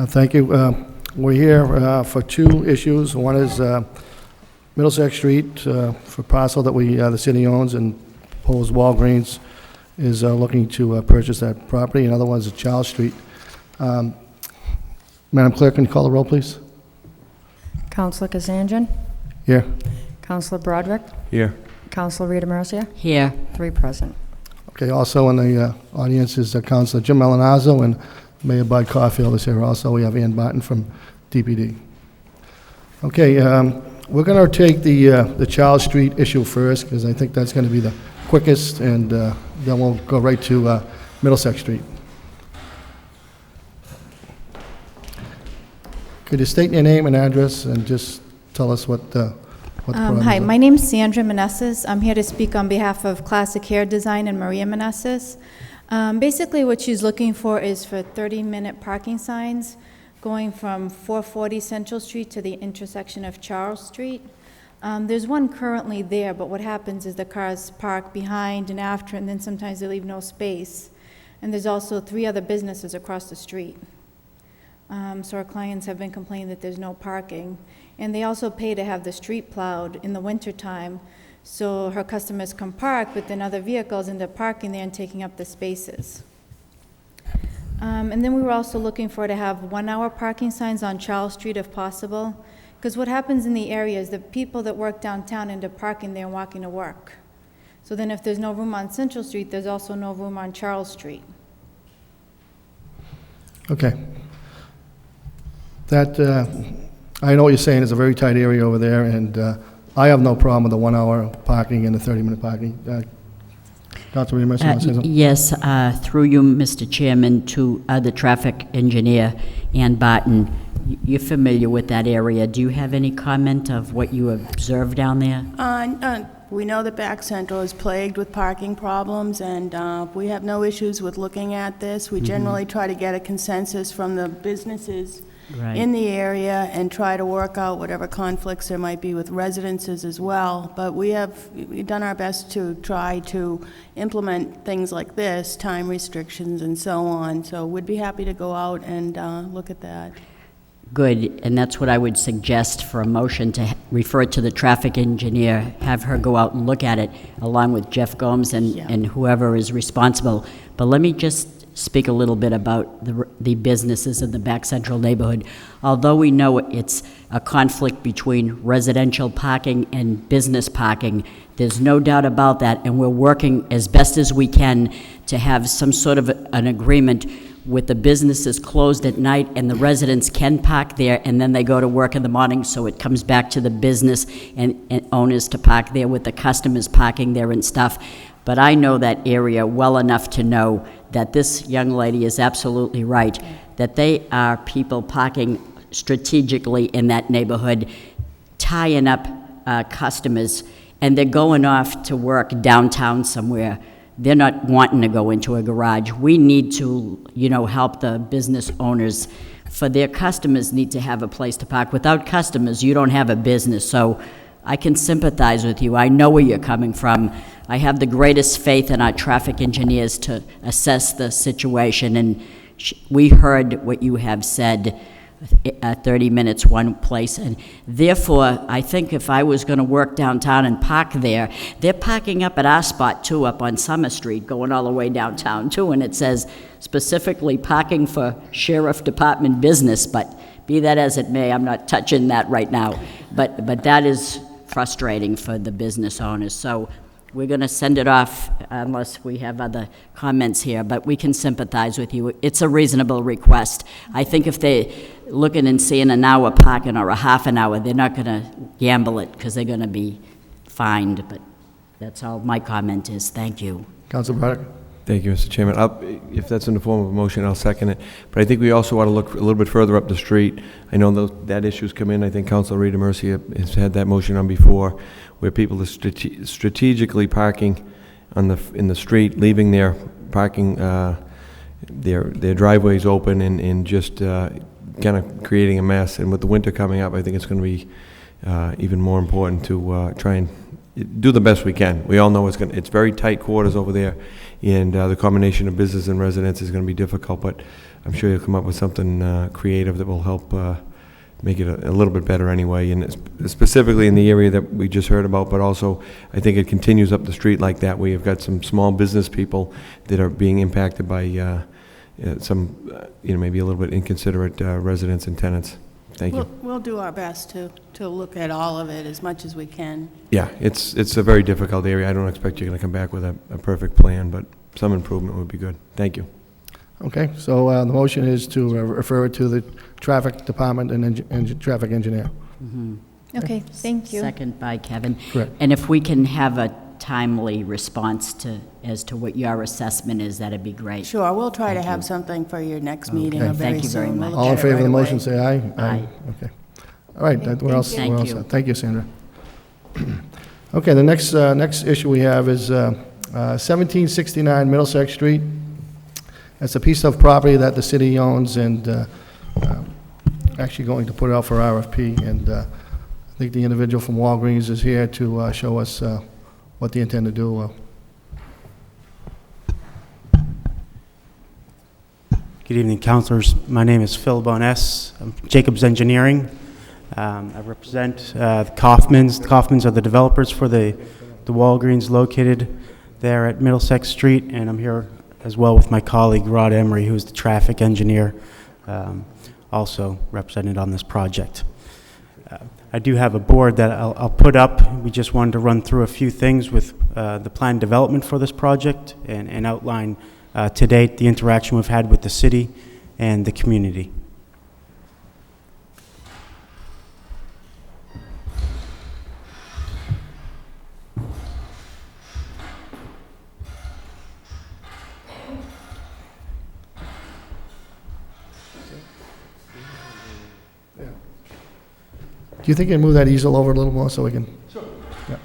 Thank you. We're here for two issues. One is Middlesex Street for parcel that the city owns, and proposed Walgreens is looking to purchase that property. Another one is Charles Street. Madam Clerk, can you call the roll, please? Councilor Kazanjian? Here. Councilor Broderick? Here. Councilor Rita Mercia? Here. 3 present. Okay, also in the audience is Councilor Jim Malinazzo, and Mayor Bud Caulfield is here also. We have Ann Barton from DPD. Okay, we're going to take the Charles Street issue first, because I think that's going to be the quickest, and then we'll go right to Middlesex Street. Could you state your name and address and just tell us what the problem Hi, is? my name's Sandra Meneses. I'm here to speak on behalf of Classic Hair Design and Maria Meneses. Basically, what she's looking for is for 30-minute parking signs going from 440 Central Street to the intersection of Charles Street. There's one currently there, but what happens is the cars park behind and after, and then sometimes they leave no space. And there's also 3 other businesses across the street. So our clients have been complaining that there's no parking. And they also pay to have the street plowed in the wintertime, so her customers can park, but then other vehicles end up parking there and taking up the spaces. And then we were also looking to have 1-hour parking signs on Charles Street if possible, because what happens in the area is the people that work downtown end up parking there and walking to work. So then if there's no room on Central Street, there's also no room on Charles Street. Okay. That, I know what you're saying, it's a very tight area over there, and I have no problem with the 1-hour parking and the 30-minute parking. Councilor Mercer, want to say something? Yes, through you, Mr. Chairman, to the traffic engineer, Ann Barton. You're familiar with that area. Do you have any comment of what you observed down there? We know that Back Central is plagued with parking problems, and we have no issues with looking at this. We generally try to get a consensus from the businesses in the area and try to work out whatever conflicts there might be with residences as well. But we've done our best to try to implement things like this, time restrictions and so on. So we'd be happy to go out and look at that. Good, and that's what I would suggest for a motion, to refer it to the traffic engineer, have her go out and look at it, along with Jeff Gomes and whoever is responsible. But let me just speak a little bit about the businesses in the Back Central neighborhood. Although we know it's a conflict between residential parking and business parking, there's no doubt about that, and we're working as best as we can to have some sort of an agreement with the businesses closed at night, and the residents can park there, and then they go to work in the morning, so it comes back to the business and owners to park there with the customers parking there and stuff. But I know that area well enough to know that this young lady is absolutely right, that they are people parking strategically in that neighborhood, tying up customers, and they're going off to work downtown somewhere. They're not wanting to go into a garage. We need to, help the business owners. For their customers need to have a place to park. Without customers, you don't have a business. So I can sympathize with you. I know where you're coming from. I have the greatest faith in our traffic engineers to assess the situation, and we heard what you have said, 30 minutes one place, and therefore, I think if I was going to work downtown and park there, they're parking up at our spot too, up on Summer Street, going all the way downtown too, and it says specifically parking for sheriff department business, but be that as it may, I'm not touching that right now, but that is frustrating for the business owners. So we're going to send it off unless we have other comments here, but we can sympathize with you. It's a reasonable request. I think if they're looking and seeing an hour parking or a half an hour, they're not going to gamble it because they're going to be fined, but that's all my comment is. Thank you. Councilor Broderick? Thank you, Mr. Chairman. If that's in the form of a motion, I'll second it. But I think we also ought to look a little bit further up the street. I know that issue's come in. I think Councilor Rita Mercia has had that motion on before, where people are strategically parking in the street, leaving their parking, their driveways open, and just kind of creating a mess. And with the winter coming up, I think it's going to be even more important to try and do the best we can. We all know it's very tight quarters over there, and the combination of business and residence is going to be difficult, but I'm sure you'll come up with something creative that will help make it a little bit better anyway, and specifically in the area that we just heard about, but also I think it continues up the street like that, where you've got some small business people that are being impacted by some, maybe a little bit inconsiderate residents and tenants. Thank you. We'll do our best to look at all of it as much as we can. Yeah, it's a very difficult area. I don't expect you're going to come back with a perfect plan, but some improvement would be good. Thank you. Okay, so the motion is to refer it to the traffic department and traffic engineer. Okay, thank you. Second by Kevin. Correct. And if we can have a timely response as to what your assessment is, that'd be great. Sure, we'll try to have something for your next meeting or Okay. very Thank you very soon. We'll much. look All in at it favor of the right motion, away. say aye. Aye. Okay. All right, we're all Thank you. set. Thank you, Sandra. Okay, the next issue we have is 1769 Middlesex Street. That's a piece of property that the city owns, and actually going to put it out for RFP, and I think the individual from Walgreens is here to show us what they intend to do. Good evening, councilors. My name is Phil Bones. I'm Jacobs Engineering. I represent the Kaufmans. The Kaufmans are the developers for the Walgreens located there at Middlesex Street, and I'm here as well with my colleague Rod Emery, who is the traffic engineer, also represented on this project. I do have a board that I'll put up. We just wanted to run through a few things with the plan development for this project and outline to date the interaction we've had with the city and the community. Do you think you can move that easel over a little more so we can? Sure. Yeah.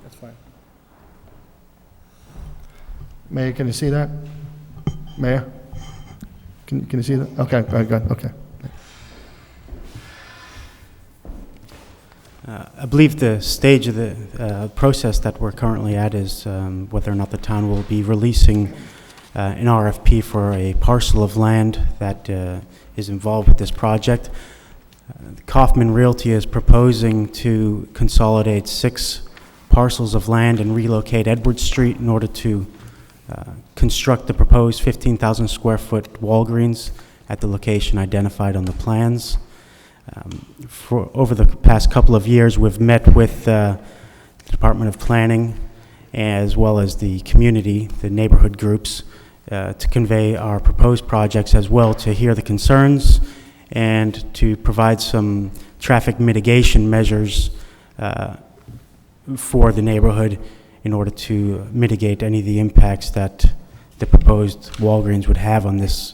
That's fine. Mayor, can you see that? Mayor? Can you see that? Okay, very good, okay. I believe the stage of the process that we're currently at is whether or not the town will be releasing an RFP for a parcel of land that is involved with this project. Kaufman Realty is proposing to consolidate 6 parcels of land and relocate Edward Street in order to construct the proposed 15,000 square foot Walgreens at the location identified on the plans. Over the past couple of years, we've met with the Department of Planning as well as the community, the neighborhood groups, to convey our proposed projects as well, to hear the concerns and to provide some traffic mitigation measures for the neighborhood in order to mitigate any of the impacts that the proposed Walgreens would have on this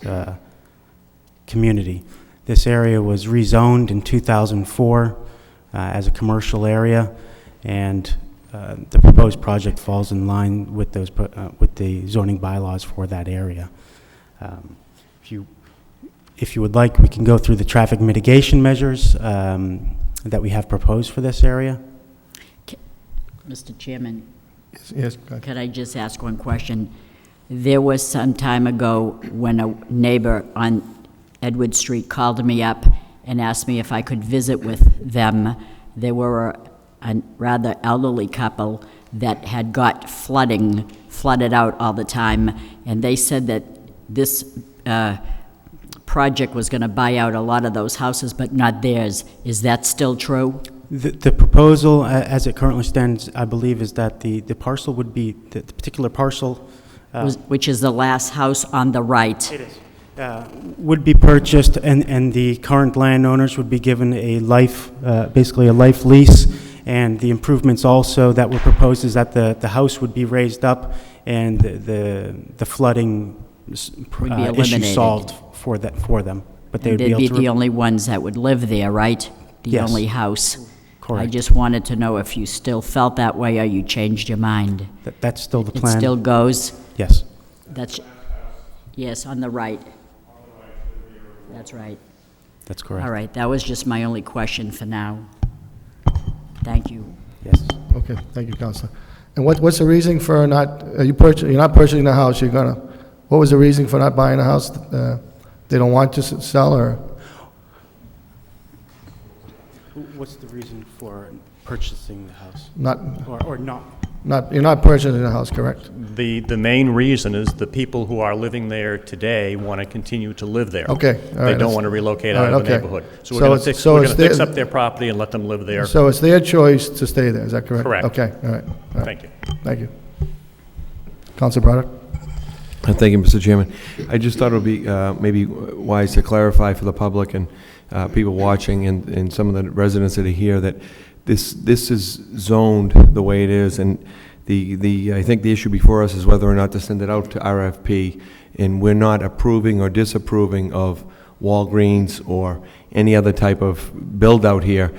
community. This area was rezoned in 2004 as a commercial area, and the proposed project falls in line with those with the zoning bylaws for that area. If you would like, we can go through the traffic mitigation measures that we have proposed for this area. Mr. Chairman, Yes, go ahead. could I just ask one question? There was some time ago when a neighbor on Edward Street called me up and asked me if I could visit with them. They were a rather elderly couple that had got flooded out all the time, and they said that this project was going to buy out a lot of those houses, but not theirs. Is that still true? The proposal, as it currently stands, I believe, is that the parcel would be, the particular parcel... Which is the last house on the right. It is. Would be purchased, and the current landowners would be given a life, basically a life lease, and the improvements also that were proposed is that the house would be raised up and the flooding Would be issue eliminated. solved for them. But they would They'd be be able to... the only ones that would live there, right? The Yes. only house. Correct. I just wanted to know if you still felt that way or you changed your mind. That's still the It plan. still goes? Yes. That's, yes, on the right. That's right. That's correct. All right, that was just my only question for now. Thank you. Yes. Okay, thank you, Counselor. And what's the reason for not, you're not purchasing the house, what was the reason for not buying a house? They don't want to sell, or? What's the reason for purchasing the house? Not, Or not? you're not purchasing the house, correct? The main reason is the people who are living there today want to continue to live there. Okay, all right. They don't that's- want to relocate all out right, of the okay. neighborhood. So So we're going it's- to fix, so we're it's going to fix their- up their property and let them live there. So it's their choice to stay there, is that correct? Correct. Okay, all right. Thank you. Thank you. Counselor Broderick? Thank you, Mr. Chairman. I just thought it would be maybe wise to clarify for the public and people watching and some of the residents that are here that this is zoned the way it is, and I think the issue before us is whether or not to send it out to RFP, and we're not approving or disapproving of Walgreens or any other type of build-out here.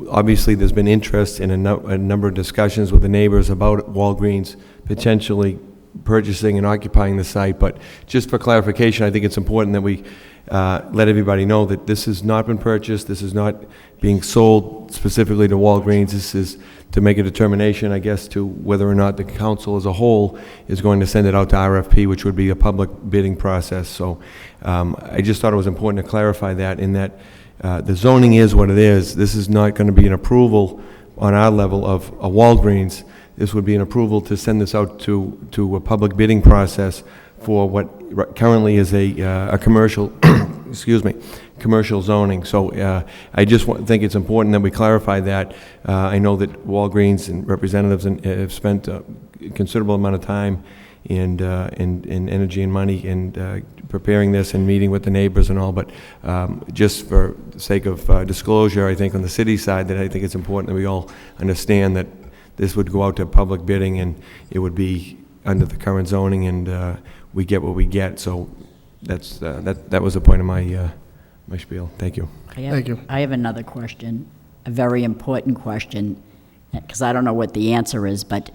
Obviously, there's been interest in a number of discussions with the neighbors about Walgreens potentially purchasing and occupying the site, but just for clarification, I think it's important that we let everybody know that this has not been purchased, this is not being sold specifically to Walgreens, this is to make a determination, I guess, to whether or not the council as a whole is going to send it out to RFP, which would be a public bidding process. So I just thought it was important to clarify that, in that the zoning is what it is. This is not going to be an approval on our level of a Walgreens. This would be an approval to send this out to a public bidding process for what currently is a commercial, excuse me, commercial zoning. So I just think it's important that we clarify that. I know that Walgreens and representatives have spent a considerable amount of time and energy and money in preparing this and meeting with the neighbors and all, but just for the sake of disclosure, I think on the city side, that I think it's important that we all understand that this would go out to public bidding, and it would be under the current zoning, and we get what we get. So that was the point of my my spiel. Thank you. Thank you. I have another question, a very important question, because I don't know what the answer is, but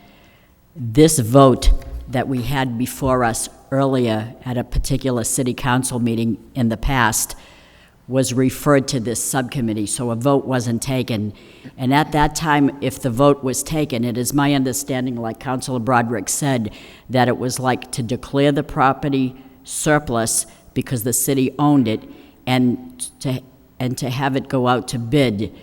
this vote that we had before us earlier at a particular city council meeting in the past was referred to this subcommittee, so a vote wasn't taken. And at that time, if the vote was taken, it is my understanding, like Councilor Broderick said, that it was like to declare the property surplus because the city owned it, and to have it go out to bid,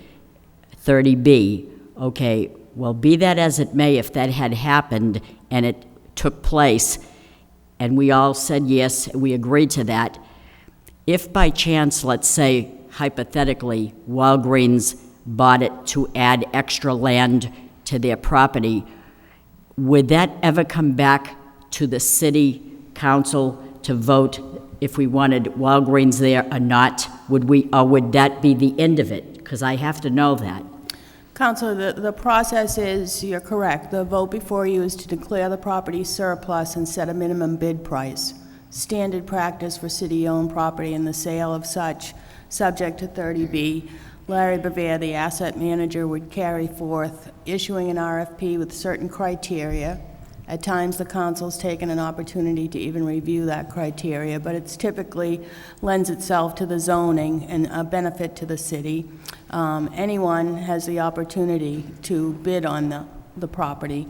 30B. Okay, well, be that as it may, if that had happened and it took place, and we all said yes, we agreed to that, if by chance, let's say, hypothetically, Walgreens bought it to add extra land to their property, would that ever come back to the city council to vote if we wanted Walgreens there or not? Would that be the end of it? Because I have to know that. Counselor, the process is, you're correct. The vote before you is to declare the property surplus and set a minimum bid price. Standard practice for city-owned property and the sale of such, subject to 30B. Larry Bavere, the asset manager, would carry forth issuing an RFP with certain criteria. At times, the council's taken an opportunity to even review that criteria, but it's typically lends itself to the zoning and a benefit to the city. Anyone has the opportunity to bid on the property,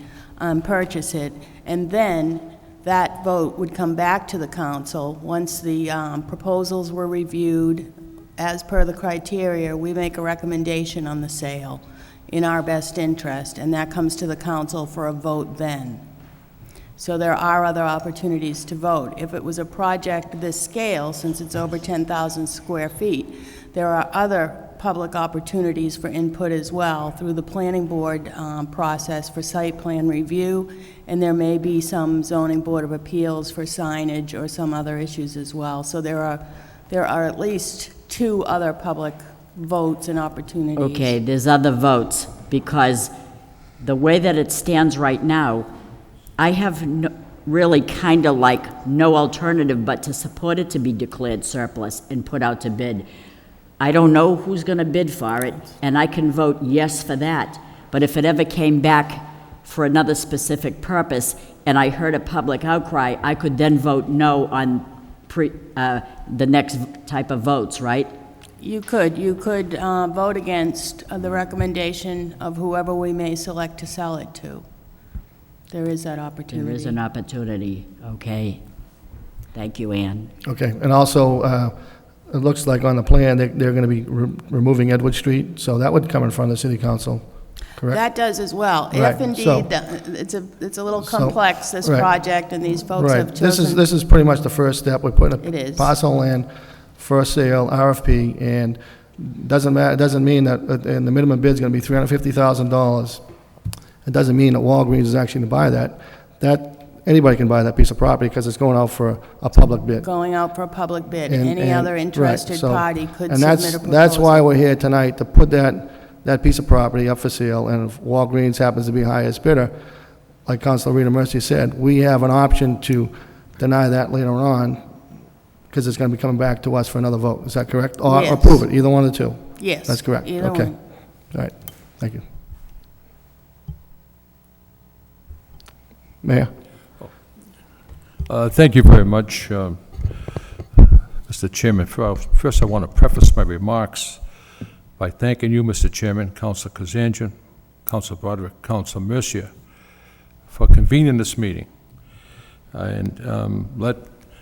purchase it, and then that vote would come back to the council. Once the proposals were reviewed, as per the criteria, we make a recommendation on the sale in our best interest, and that comes to the council for a vote then. So there are other opportunities to vote. If it was a project this scale, since it's over 10,000 square feet, there are other public opportunities for input as well through the planning board process for site plan review, and there may be some zoning board of appeals for signage or some other issues as well. So there are at least 2 other public votes and opportunities. Okay, there's other votes, because the way that it stands right now, I have really kind of like no alternative but to support it to be declared surplus and put out to bid. I don't know who's going to bid for it, and I can vote yes for that. But if it ever came back for another specific purpose and I heard a public outcry, I could then vote no on the next type of votes, right? You could vote against the recommendation of whoever we may select to sell it to. There is that opportunity. There is an opportunity, okay. Thank you, Ann. Okay, and also, it looks like on the plan, they're going to be removing Edward Street, so that would come in front of the city council, correct? That does as well. Right, If indeed, so- it's a little So- complex, this right. project, and these folks Right, have chosen. this is pretty much the first step. We're putting It a is. parcel of land for sale, RFP, and it doesn't mean that, and the minimum bid's going to be $350,000. It doesn't mean that Walgreens is actually going to buy that. Anybody can buy that piece of property because it's going out for a public bid. Going out for a public bid. And- Any and- other right, interested so- party could and submit a proposal. that's why we're here tonight, to put that piece of property up for sale, and if Walgreens happens to be highest bidder, like Councilor Rita Mercy said, we have an option to deny that later on, because it's going to be coming back to us for another vote. Is that correct? Or Yes. approve it, either one of the two. Yes. That's correct. Either Okay. one. All right, thank you. Mayor? Thank you very much, Mr. Chairman. First, I want to preface my remarks by thanking you, Mr. Chairman, Councilor Kazanjian, Councilor Broderick, Councilor Mercier, for convening this meeting. And let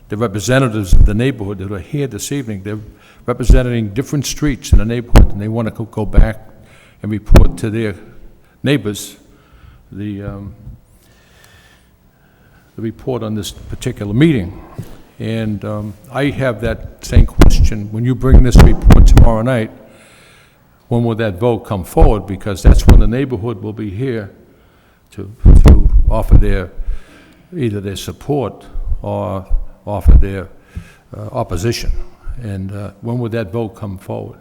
the representatives of the neighborhood that are here this evening, they're representing different streets in the neighborhood, and they want to go back and report to their neighbors the report on this particular meeting. And I have that same question. When you bring this report tomorrow night, when will that vote come forward? Because that's when the neighborhood will be here to offer either their support or offer their opposition. And when would that vote come forward?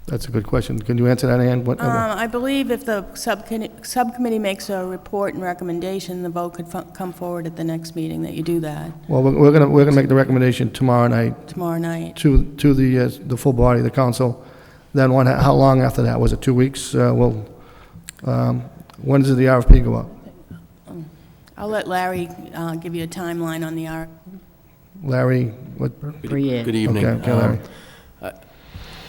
That's a good question. Can you answer that, Ann? I believe if the subcommittee makes a report and recommendation, the vote could come forward at the next meeting that you do that, Well, we're gonna make the recommendation tomorrow night tomorrow night. to the full body of the council. Then how long after that? Was it 2 weeks? When does the RFP go up? I'll let Larry give you a timeline on the RFP. Larry, what? Brienne. Good evening. Okay, Larry.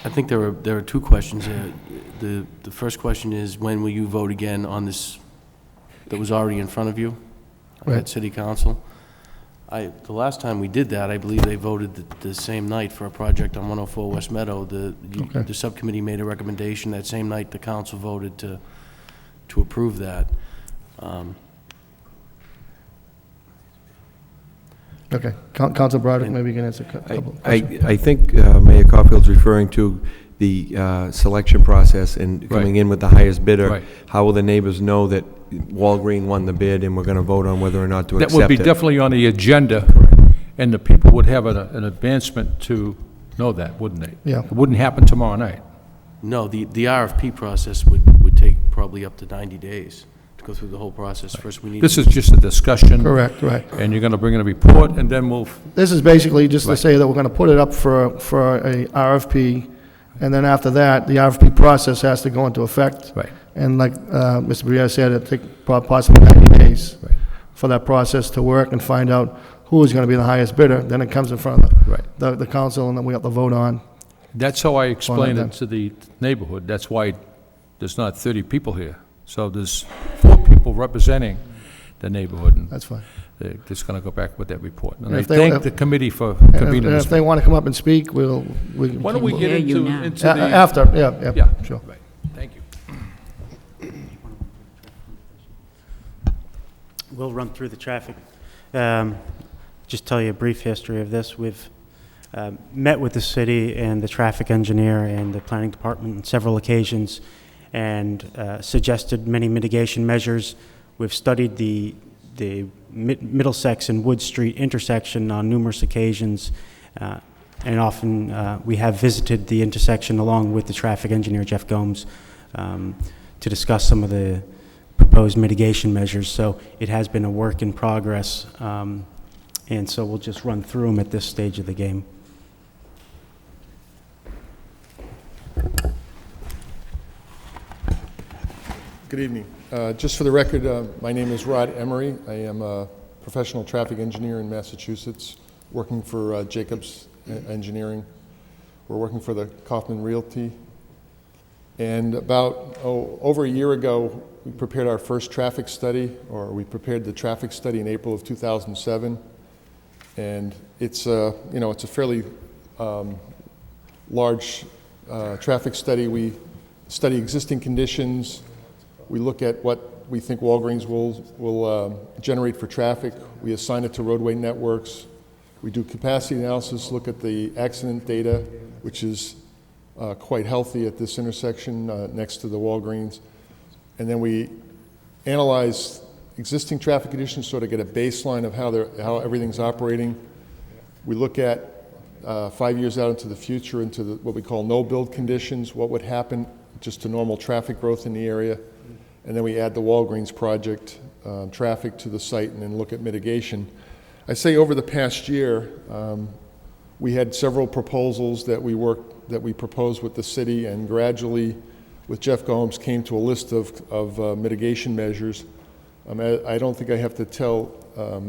I think there are two questions here. The first question is, when will you vote again on this that was already in front of you Right. at City Council? The last time we did that, I believe they voted the same night for a project on 104 West Meadow. Okay. The subcommittee made a recommendation that same night. The council voted to approve that. Okay. Council Broderick, maybe you can answer a couple of questions. I think Mayor Caulfield's referring to the selection process and coming in with the highest bidder. Right. How will the neighbors know that Walgreen won the bid and we're going to vote on whether or not to That accept would be it? definitely on the agenda, and the people would have an advancement to know that, wouldn't they? Yeah. It wouldn't happen tomorrow night. No, the RFP process would take probably up to 90 days to go through the whole process. First, we need. This is just a discussion. Correct, right. And you're going to bring in a report, and then we'll, This is basically just to Right. say that we're going to put it up for a RFP, and then after that, the RFP process has to go into effect. right, And like Mr. Briere said, it'll take possibly 90 days Right. for that process to work and find out who is going to be the highest bidder. Then it comes in front of right. the council, and then we have to vote on. That's how I explained then. it to the neighborhood. That's why there's not 30 people here. So there's 4 people representing the neighborhood, and That's fine. they're just going to go back with that report. And And I if they- thank if- the committee for And convening if this. they want to come up and speak, we Why don't we get hear you now. into the... After, yeah, Yeah, sure. right. Thank you. We'll run through the traffic. Just tell you a brief history of this. We've met with the city and the traffic engineer and the planning department on several occasions and suggested many mitigation measures. We've studied the Middlesex and Wood Street intersection on numerous occasions, and often we have visited the intersection along with the traffic engineer, Jeff Gomes, to discuss some of the proposed mitigation measures. So it has been a work in progress, and so we'll just run through them at this stage of the game. Good evening. Just for the record, my name is Rod Emery. I am a professional traffic engineer in Massachusetts, working for Jacobs Engineering. We're working for the Kaufman Realty. And about over a year ago, we prepared our first traffic study, or we prepared the traffic study in April of 2007. And it's it's a fairly large traffic study. We study existing conditions. We look at what we think Walgreens will generate for traffic. We assign it to roadway networks. We do capacity analysis, look at the accident data, which is quite healthy at this intersection next to the Walgreens. And then we analyze existing traffic conditions, sort of get a baseline of how everything's operating. We look at 5 years out into the future, into what we call no-build conditions, what would happen just to normal traffic growth in the area. And then we add the Walgreens project traffic to the site and then look at mitigation. I say over the past year, we had several proposals that we proposed with the city, and gradually, with Jeff Gomes, came to a list of mitigation measures. I don't think I have to tell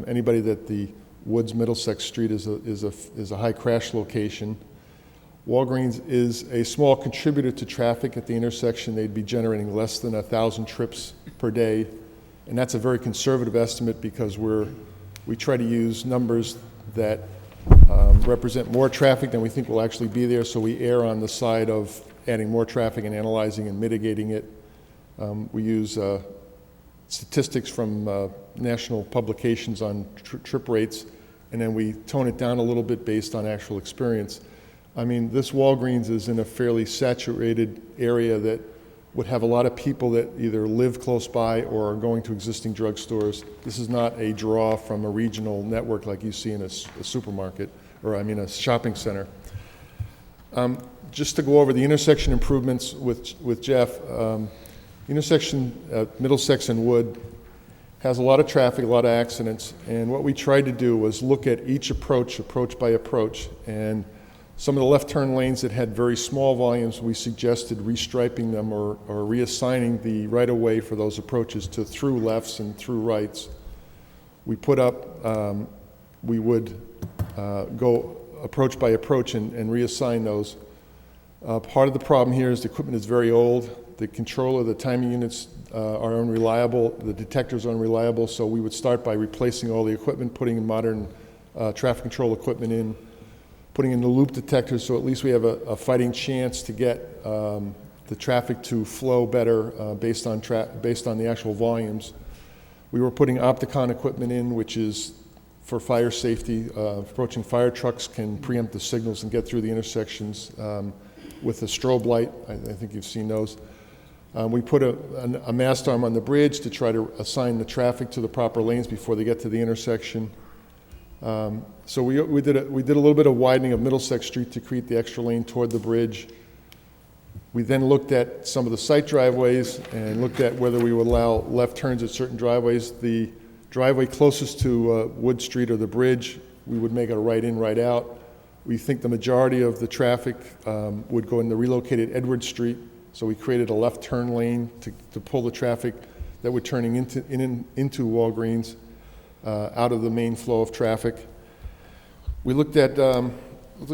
anybody that the Woods Middlesex Street is a high crash location. Walgreens is a small contributor to traffic at the intersection. They'd be generating less than 1,000 trips per day, and that's a very conservative estimate because we try to use numbers that represent more traffic than we think will actually be there, so we err on the side of adding more traffic and analyzing and mitigating it. We use statistics from national publications on trip rates, and then we tone it down a little bit based on actual experience. I mean, this Walgreens is in a fairly saturated area that would have a lot of people that either live close by or are going to existing drugstores. This is not a draw from a regional network like you see in a supermarket, or a shopping center. Just to go over the intersection improvements with Jeff, intersection at Middlesex and Wood has a lot of traffic, a lot of accidents, and what we tried to do was look at each approach by approach, and some of the left turn lanes that had very small volumes, we suggested restriping them or reassigning the right-of-way for those approaches to through lefts and through rights. We put up, we would go approach by approach and reassign those. Part of the problem here is the equipment is very old. The controller, the timing units are unreliable. The detectors are unreliable, so we would start by replacing all the equipment, putting in modern traffic control equipment in, putting in the loop detectors, so at least we have a fighting chance to get the traffic to flow better based on the actual volumes. We were putting Opticon equipment in, which is for fire safety. Approaching fire trucks can preempt the signals and get through the intersections with a strobe light. I think you've seen those. We put a mast arm on the bridge to try to assign the traffic to the proper lanes before they get to the intersection. So we did a little bit of widening of Middlesex Street to create the extra lane toward the bridge. We then looked at some of the site driveways and looked at whether we would allow left turns at certain driveways. The driveway closest to Wood Street or the bridge, we would make it a right in, right out. We think the majority of the traffic would go in the relocated Edward Street, so we created a left turn lane to pull the traffic that would turning into Walgreens out of the main flow of traffic. We looked at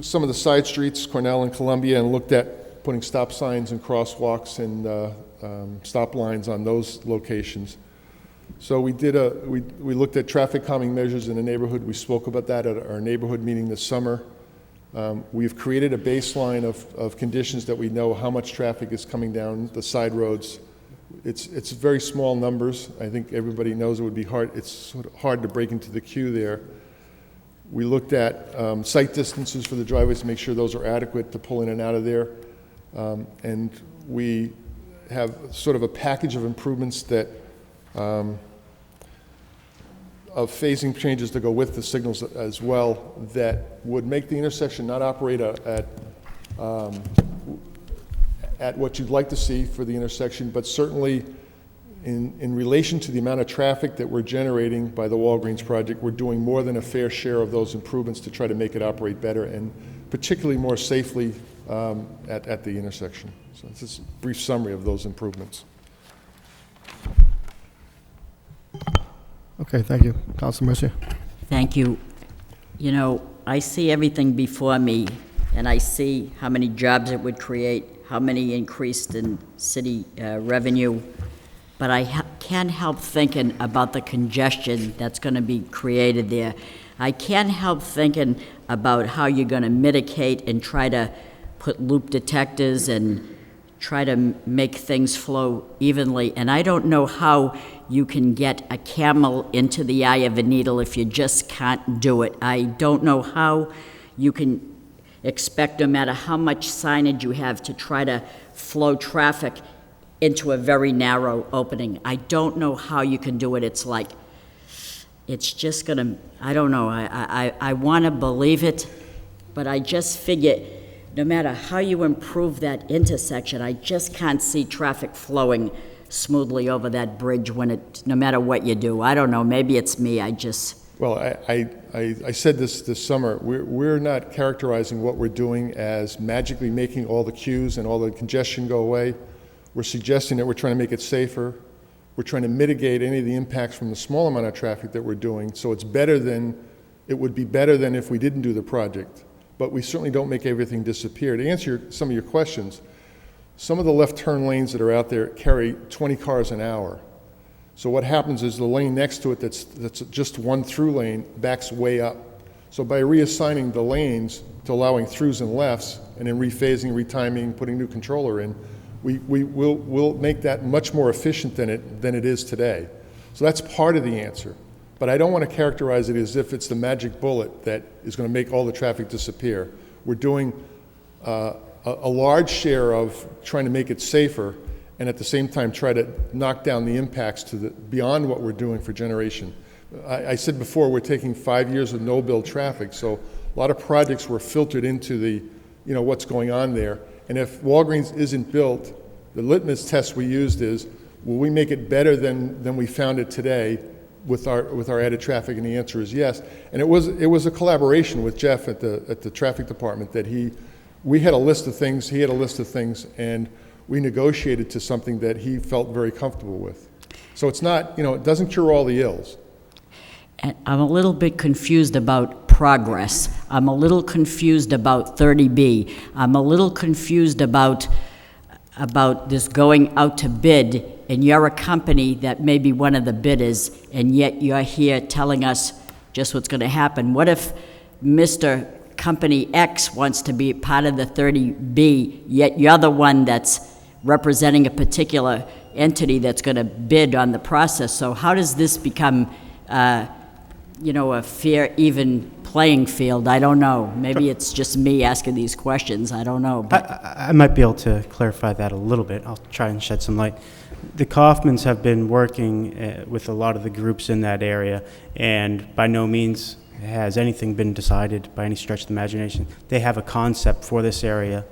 some of the side streets, Cornell and Columbia, and looked at putting stop signs and crosswalks and stop lines on those locations. So we looked at traffic calming measures in the neighborhood. We spoke about that at our neighborhood meeting this summer. We've created a baseline of conditions that we know how much traffic is coming down the side roads. It's very small numbers. I think everybody knows it would be hard. It's sort of hard to break into the queue there. We looked at sight distances for the driveways to make sure those are adequate to pull in and out of there. And we have sort of a package of improvements that of phasing changes to go with the signals as well that would make the intersection not operate at what you'd like to see for the intersection, but certainly in relation to the amount of traffic that we're generating by the Walgreens project, we're doing more than a fair share of those improvements to try to make it operate better and particularly more safely at the intersection. So it's just a brief summary of those improvements. Okay, thank you. Council Mercia? Thank you. You know, I see everything before me, and I see how many jobs it would create, how many increased in city revenue, but I can't help thinking about the congestion that's going to be created there. I can't help thinking about how you're going to mitigate and try to put loop detectors and try to make things flow evenly. And I don't know how you can get a camel into the eye of a needle if you just can't do it. I don't know how you can expect, no matter how much signage you have, to try to flow traffic into a very narrow opening. I don't know how you can do it. It's like, it's just gonna, I don't know, I wanna believe it, but I just figure, no matter how you improve that intersection, I just can't see traffic flowing smoothly over that bridge when it, no matter what you do. I don't know, maybe it's me, I just... Well, I said this summer, we're not characterizing what we're doing as magically making all the queues and all the congestion go away. We're suggesting that we're trying to make it safer. We're trying to mitigate any of the impacts from the small amount of traffic that we're doing, so it's better than, it would be better than if we didn't do the project. But we certainly don't make everything disappear. To answer some of your questions, some of the left turn lanes that are out there carry 20 cars an hour. So what happens is the lane next to it that's just one through lane backs way up. So by reassigning the lanes to allowing throughs and lefts, and then rephasing, retiming, putting new controller in, we'll make that much more efficient than it is today. So that's part of the answer. But I don't want to characterize it as if it's the magic bullet that is going to make all the traffic disappear. We're doing a large share of trying to make it safer, and at the same time try to knock down the impacts to beyond what we're doing for generation. I said before, we're taking 5 years of no-build traffic, so a lot of projects were filtered into the, what's going on there. And if Walgreens isn't built, the litmus test we used is, will we make it better than we found it today with our added traffic? And the answer is yes. And it was a collaboration with Jeff at the traffic department that we had a list of things, he had a list of things, and we negotiated to something that he felt very comfortable with. So it's not, it doesn't cure all the ills. And I'm a little bit confused about progress. I'm a little confused about 30B. I'm a little confused about this going out to bid, and you're a company that may be one of the bidders, and yet you're here telling us just what's going to happen. What if Mr. Company X wants to be part of the 30B, yet you're the one that's representing a particular entity that's going to bid on the process? So how does this become a fair, even playing field? I don't know. Maybe it's just me asking these questions. I don't know. But I might be able to clarify that a little bit. I'll try and shed some light. The Kaufmans have been working with a lot of the groups in that area, and by no means has anything been decided by any stretch of the imagination. They have a concept for this area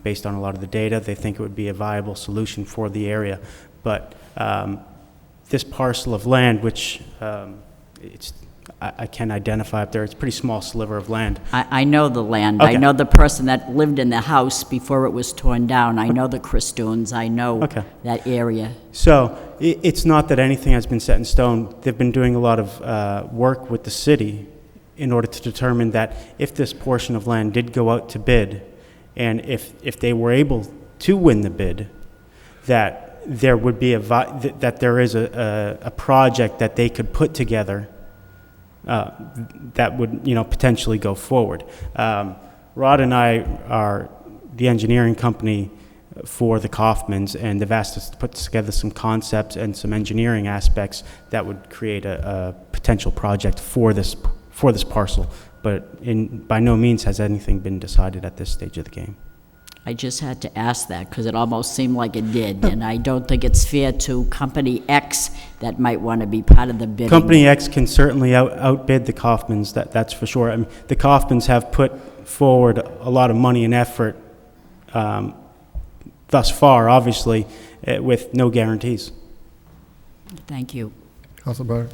based on a lot of the data. They think it would be a viable solution for the area. But this parcel of land, which I can identify up there, it's a pretty small sliver of land. I know the land. Okay. I know the person that lived in the house before it was torn down. I know the Christoons. I know that area. So it's not that anything has been set in stone. They've been doing a lot of work with the city in order to determine that if this portion of land did go out to bid, and if they were able to win the bid, that there would be that there is a project that they could put together that would potentially go forward. Rod and I are the engineering company for the Kaufmans, and they've asked us to put together some concepts and some engineering aspects that would create a potential project for this parcel. But by no means has anything been decided at this stage of the game. I just had to ask that because it almost seemed like it did, and I don't think it's fair to Company X that might want to be part of the bidding. Company X can certainly outbid the Kaufmans, that's for sure. I mean, the Kaufmans have put forward a lot of money and effort thus far, obviously, with no guarantees. Thank you. Council Barrett?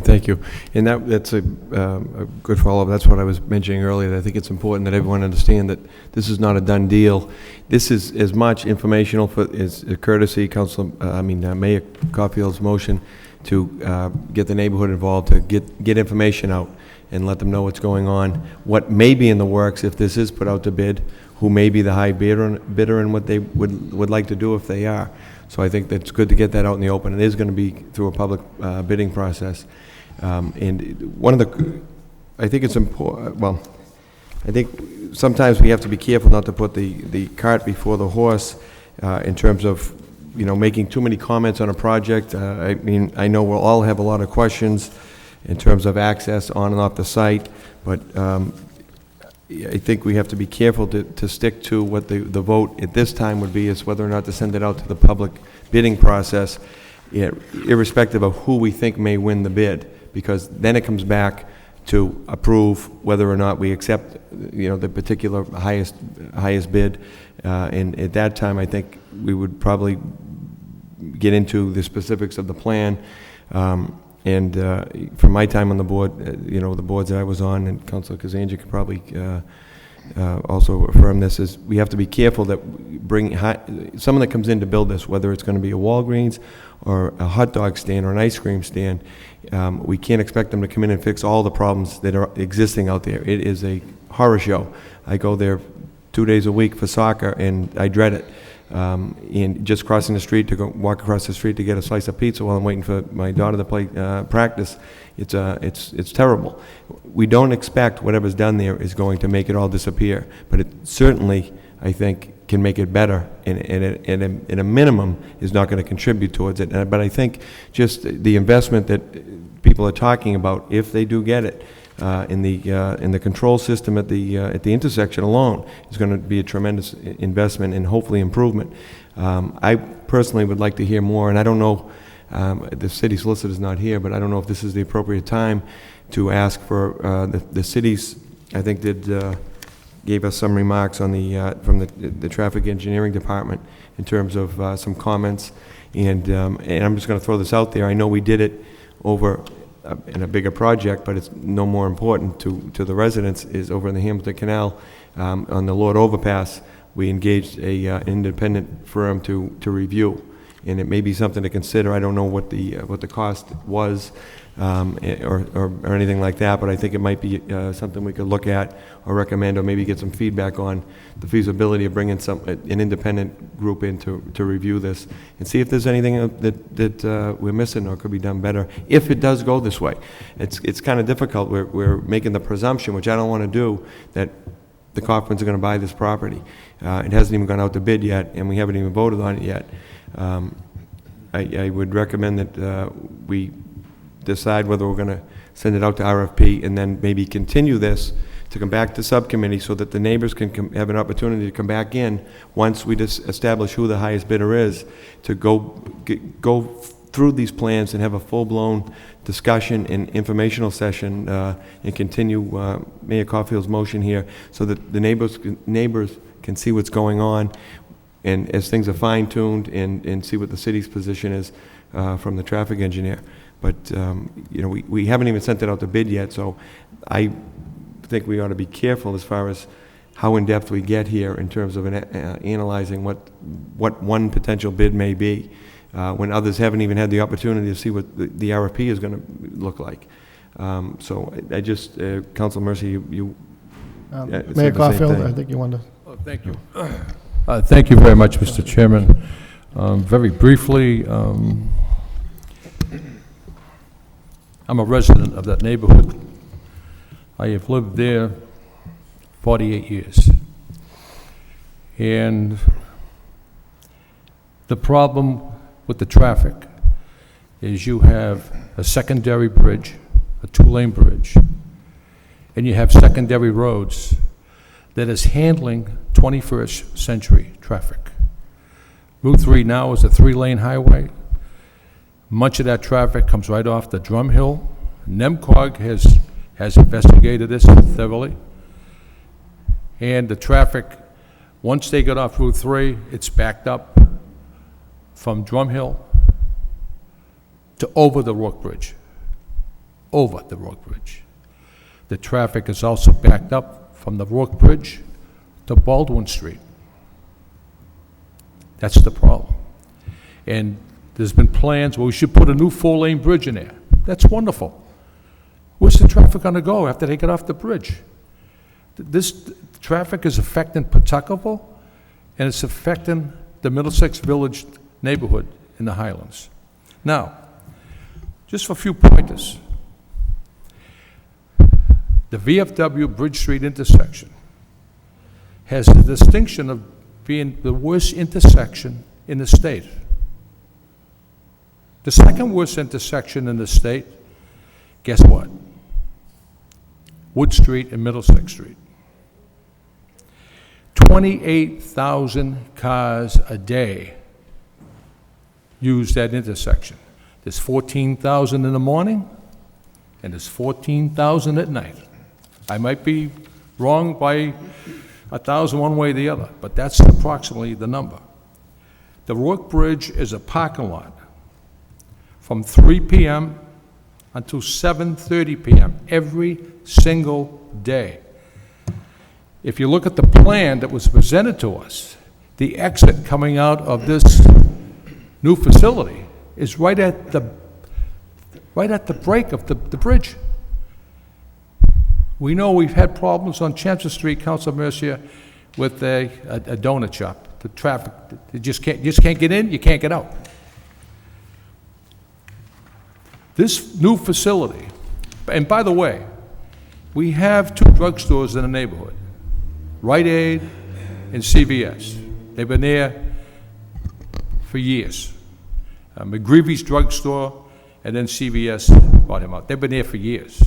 Thank you. And that's a good follow-up. That's what I was mentioning earlier. That I think it's important that everyone understand that this is not a done deal. This is as much informational as a courtesy, Mayor Caulfield's motion to get the neighborhood involved, to get information out and let them know what's going on, what may be in the works if this is put out to bid, who may be the high bidder and what they would like to do if they are. So I think that's good to get that out in the open. It is going to be through a public bidding process. And one of the, I think it's important, well, I think sometimes we have to be careful not to put the cart before the horse in terms of, making too many comments on a project. I mean, I know we'll all have a lot of questions in terms of access on and off the site, but I think we have to be careful to stick to what the vote at this time would be, is whether or not to send it out to the public bidding process, irrespective of who we think may win the bid, because then it comes back to approve whether or not we accept, the particular highest bid. And at that time, I think we would probably get into the specifics of the plan. And from my time on the board, the boards that I was on, and Councilor Kazanjian could probably also affirm this, is we have to be careful that we bring someone that comes in to build this, whether it's going to be a Walgreens or a hot dog stand or an ice cream stand, we can't expect them to come in and fix all the problems that are existing out there. It is a horror show. I go there 2 days a week for soccer, and I dread it. And just crossing the street to walk across the street to get a slice of pizza while I'm waiting for my daughter to play practice, it's terrible. We don't expect whatever's done there is going to make it all disappear, but it certainly, I think, can make it better, and in a minimum is not going to contribute towards it. But I think just the investment that people are talking about, if they do get it, in the control system at the intersection alone, is going to be a tremendous investment and hopefully improvement. I personally would like to hear more, and I don't know, the city solicitor is not here, but I don't know if this is the appropriate time to ask for the city's, I think, gave us some remarks on from the traffic engineering department in terms of some comments, and I'm just going to throw this out there. I know we did it over in a bigger project, but it's no more important to the residents, is over in the Hamilton Canal on the Lord Overpass. We engaged an independent firm to review, and it may be something to consider. I don't know what the cost was or anything like that, but I think it might be something we could look at or recommend, or maybe get some feedback on the feasibility of bringing an independent group in to review this and see if there's anything that we're missing or could be done better if it does go this way. It's kind of difficult. We're making the presumption, which I don't want to do, that the Kaufmans are going to buy this property. It hasn't even gone out to bid yet, and we haven't even voted on it yet. I would recommend that we decide whether we're going to send it out to RFP and then maybe continue this to come back to subcommittee so that the neighbors can have an opportunity to come back in once we just establish who the highest bidder is, to go through these plans and have a full-blown discussion and informational session and continue Mayor Caulfield's motion here so that the neighbors can see what's going on, and as things are fine-tuned, and see what the city's position is from the traffic engineer. But, we haven't even sent it out to bid yet, so I think we ought to be careful as far as how in-depth we get here in terms of analyzing what one potential bid may be, when others haven't even had the opportunity to see what the RFP is going to look like. So I just, Council Mercy, you Mayor Caulfield, I think you wanted to... Thank you. Thank you very much, Mr. Chairman. Very briefly, I'm a resident of that neighborhood. I have lived there 48 years. And the problem with the traffic is you have a secondary bridge, a two-lane bridge, and you have secondary roads that is handling 21st century traffic. Route 3 now is a three-lane highway. Much of that traffic comes right off the Drum Hill. NEMCOG has investigated this thoroughly. And the traffic, once they get off Route 3, it's backed up from Drum Hill to over the Rourke Bridge. Over the Rourke Bridge. The traffic is also backed up from the Rourke Bridge to Baldwin Street. That's the problem. And There's been plans, well, we should put a new four-lane bridge in there. That's wonderful. Where's the traffic gonna go after they get off the bridge? This traffic is affecting Pawtuckaville, and it's affecting the Middlesex Village neighborhood in the Highlands. Now, just for a few pointers. The VFW Bridge Street intersection has the distinction of being the worst intersection in the state. The second worst intersection in the state, guess what? Wood Street and Middlesex Street. 28,000 cars a day use that intersection. There's 14,000 in the morning, and there's 14,000 at night. I might be wrong by 1,000 one way or the other, but that's approximately the number. The Rourke Bridge is a parking lot from 3 p.m. until 7:30 p.m. every single day. If you look at the plan that was presented to us, the exit coming out of this new facility is right at the break of the bridge. We know we've had problems on Chancellor Street, Councilor Mercier, with a donut shop. The traffic, you just can't get in, you can't get out. This new facility, and by the way, we have 2 drugstores in the neighborhood, Rite Aid and CVS. They've been there for years. McGreevy's drugstore, and then CVS bought him out. They've been there for years.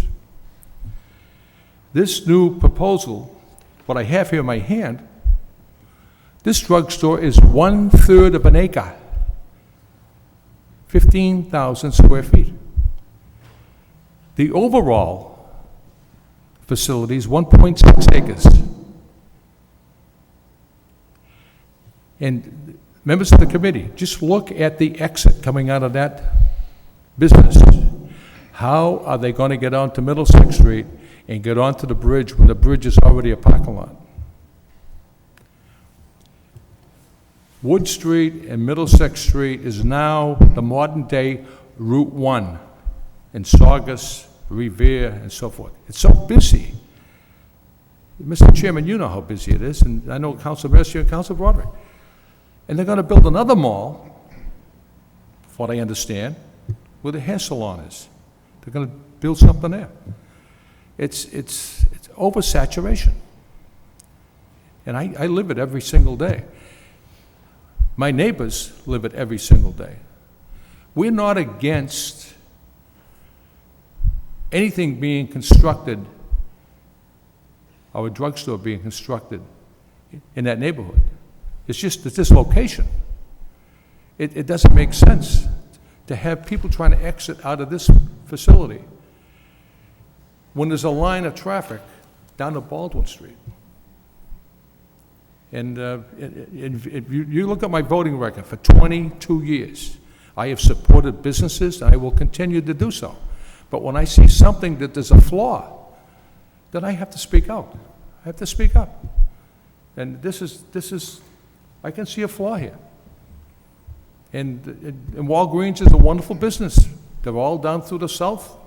This new proposal, what I have here in my hand, this drugstore is 1/3 of an acre, 15,000 square feet. The overall facility is 1.6 acres. And members of the committee, just look at the exit coming out of that business. How are they going to get onto Middlesex Street and get onto the bridge when the bridge is already a parking lot? Wood Street and Middlesex Street is now the modern-day Route 1 in Saugus, Revere, and so forth. It's so busy. Mr. Chairman, you know how busy it is, and I know Councilor Mercier and Councilor Broderick. And they're going to build another mall, from what I understand, where the hair salon is. They're going to build something there. It's oversaturation. And I live it every single day. My neighbors live it every single day. We're not against anything being constructed, or a drugstore being constructed in that neighborhood. It's just that this location, it doesn't make sense to have people trying to exit out of this facility when there's a line of traffic down to Baldwin Street. And if you look at my voting record for 22 years, I have supported businesses, and I will continue to do so. But when I see something that there's a flaw, then I have to speak out. I have to speak up. And this is, I can see a flaw here. And Walgreens is a wonderful business. They're all down through the South,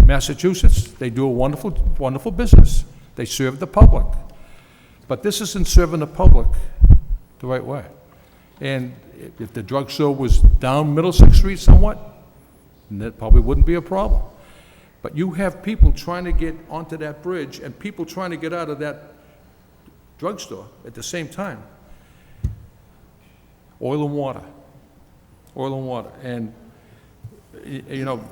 Massachusetts. They do a wonderful, wonderful business. They serve the public. But this isn't serving the public the right way. And if the drugstore was down Middlesex Street somewhat, that probably wouldn't be a problem. But you have people trying to get onto that bridge and people trying to get out of that drugstore at the same time. Oil and water. Oil and water. And, you know,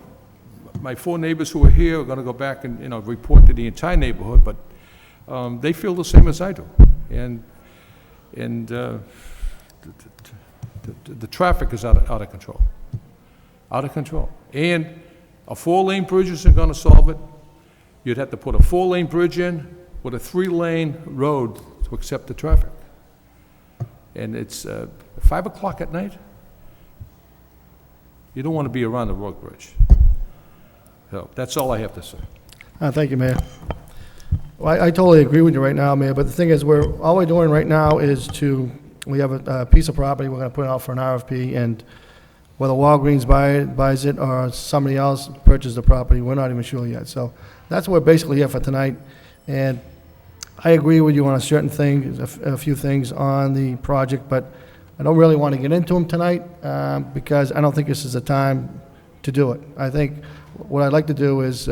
my 4 neighbors who are here are going to go back and, you know, report to the entire neighborhood, but they feel the same as I do. And the traffic is out of control. Out of control. And a 4-lane bridge isn't going to solve it. You'd have to put a 4-lane bridge in with a 3-lane road to accept the traffic. And it's 5 o'clock at night. You don't want to be around the Rourke Bridge. So that's all I have to say. Thank you, Mayor. Well, I totally agree with you right now, Mayor, but the thing is, all we're doing right now is we have a piece of property, we're going to put it out for an RFP, and Whether Walgreens buys it or somebody else purchases the property, we're not even sure yet. So that's what we're basically here for tonight. And I agree with you on a certain thing, a few things on the project, but I don't really want to get into them tonight because I don't think this is the time to do it. I think what I'd like to do is,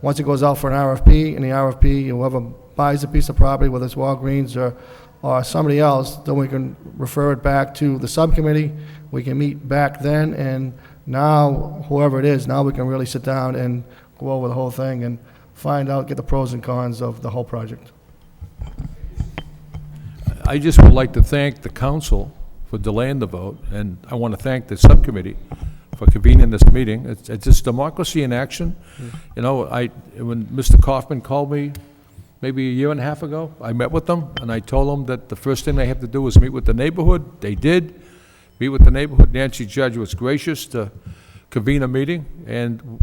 once it goes out for an RFP, and the RFP, whoever buys a piece of property, whether it's Walgreens or somebody else, then we can refer it back to the subcommittee. We can meet back then, and now, whoever it is, now we can really sit down and go over the whole thing and find out, get the pros and cons of the whole project. I just would like to thank the council for delaying the vote, and I want to thank the subcommittee for convening this meeting. It's just democracy in action. You know, when Mr. Kaufman called me maybe a year and a half ago, I met with them, and I told them that the first thing they have to do is meet with the neighborhood. They did meet with the neighborhood. Nancy Judge was gracious to convene a meeting, and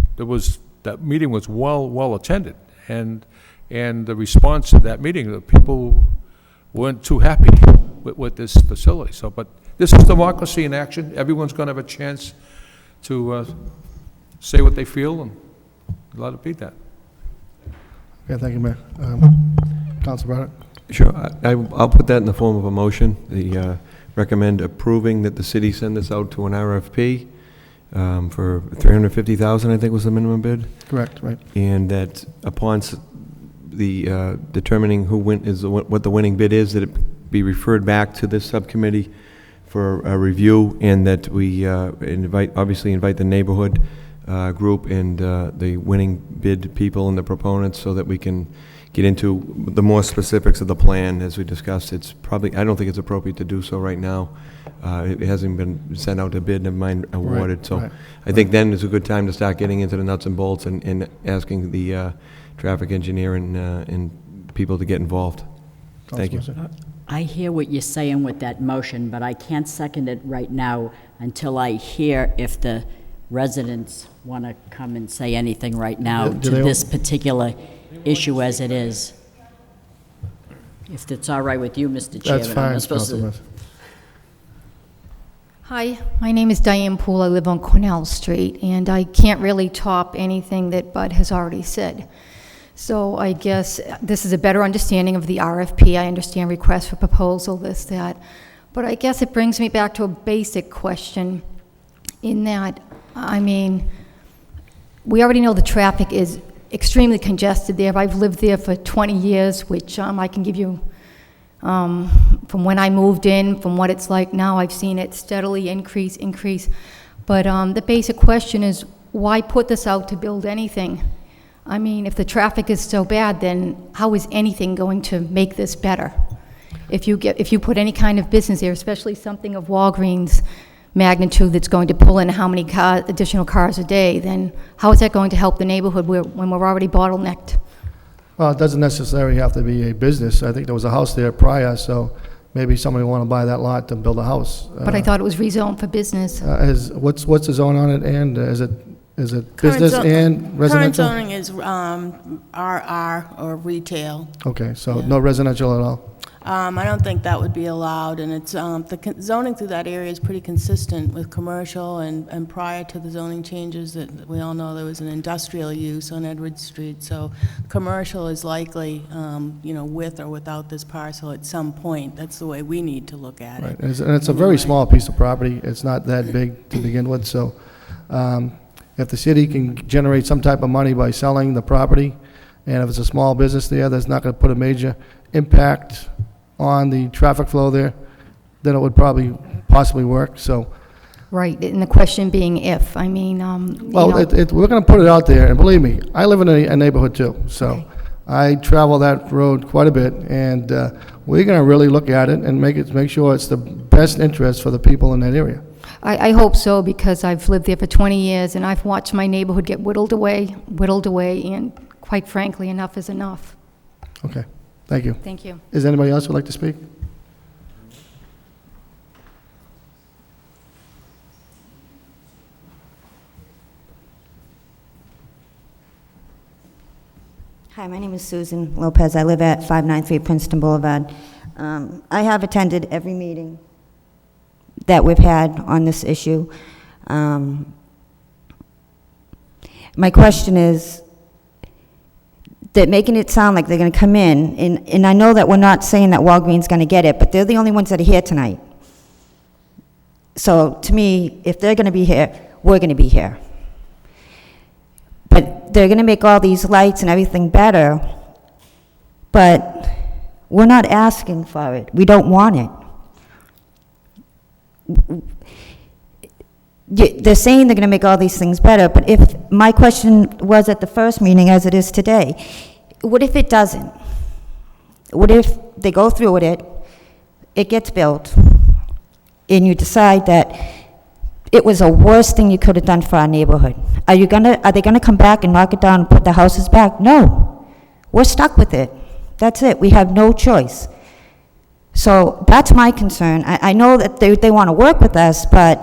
that meeting was well attended. And the response to that meeting, the people weren't too happy with this facility. So, but this is democracy in action. Everyone's going to have a chance to say what they feel, and let it be that. Okay, thank you, Mayor. Councilor Braddock? Sure. I'll put that in the form of a motion. Recommend approving that the city send this out to an RFP for $350,000, I think was the minimum bid. Correct, right. And that upon the determining what the winning bid is, that it be referred back to this subcommittee for a review, and that we obviously invite the neighborhood group and the winning bid people and the proponents, so that we can get into the more specifics of the plan as we discussed. I don't think it's appropriate to do so right now. It hasn't been sent out to bid and mine awarded. Right, so right. I think then is a good time to start getting into the nuts and bolts and asking the traffic engineer and people to get involved. Thank you. I hear what you're saying with that motion, but I can't second it right now until I hear if the residents want to come and say anything right now to this particular issue as it is. If it's all right with you, Mr. Chairman. That's fine, I'm supposed to. Councilor. Hi, my name is Diane Poole. I live on Cornell Street, and I can't really top anything that Bud has already said. So I guess this is a better understanding of the RFP. I understand request for proposal, this, that. But I guess it brings me back to a basic question in that, I mean, we already know the traffic is extremely congested there. I've lived there for 20 years, which I can give you, from when I moved in, from what it's like now, I've seen it steadily increase. But the basic question is, why put this out to build anything? I mean, if the traffic is so bad, then how is anything going to make this better? If you put any kind of business there, especially something of Walgreens magnitude that's going to pull in how many additional cars a day, then how is that going to help the neighborhood when we're already bottlenecked? Well, it doesn't necessarily have to be a business. I think there was a house there prior, so maybe somebody want to buy that lot to build a house. But I thought it was rezoned for business. What's the zone on it, and is it Current business zo- and residential? Current zoning is RR or retail. Okay, so Yeah. no residential at all? I don't think that would be allowed, and it's, zoning through that area is pretty consistent with commercial, and prior to the zoning changes, that we all know there was an industrial use on Edwards Street, so commercial is likely, with or without this parcel at some point. That's the way we need to look at Right, it. and it's a very small piece of property. It's not that big to begin with, so if the city can generate some type of money by selling the property, and if it's a small business there that's not going to put a major impact on the traffic flow there, then it would possibly work, so. Right, and the question being if. I mean, Well, we're going to put it out there, and believe me, I live in a neighborhood too, so Okay. I travel that road quite a bit, and we're going to really look at it and make sure it's the best interest for the people in that area. I hope so, because I've lived there for 20 years, and I've watched my neighborhood get whittled away, and quite frankly, enough is enough. Okay, thank you. Thank you. Is anybody else who would like to speak? Hi, my name is Susan Lopez. I live at 593 Princeton Boulevard. I have attended every meeting that we've had on this issue. My question is, they're making it sound like they're going to come in, and I know that we're not saying that Walgreens going to get it, but they're the only ones that are here tonight. So to me, if they're going to be here, we're going to be here. But they're going to make all these lights and everything better, but we're not asking for it. We don't want it. They're saying they're going to make all these things better, but if, my question was at the first meeting as it is today, what if it doesn't? What if they go through with it, it gets built, and you decide that it was the worst thing you could have done for our neighborhood? Are they gonna come back and knock it down and put the houses back? No. We're stuck with it. That's it. We have no choice. So that's my concern. I know that they want to work with us, but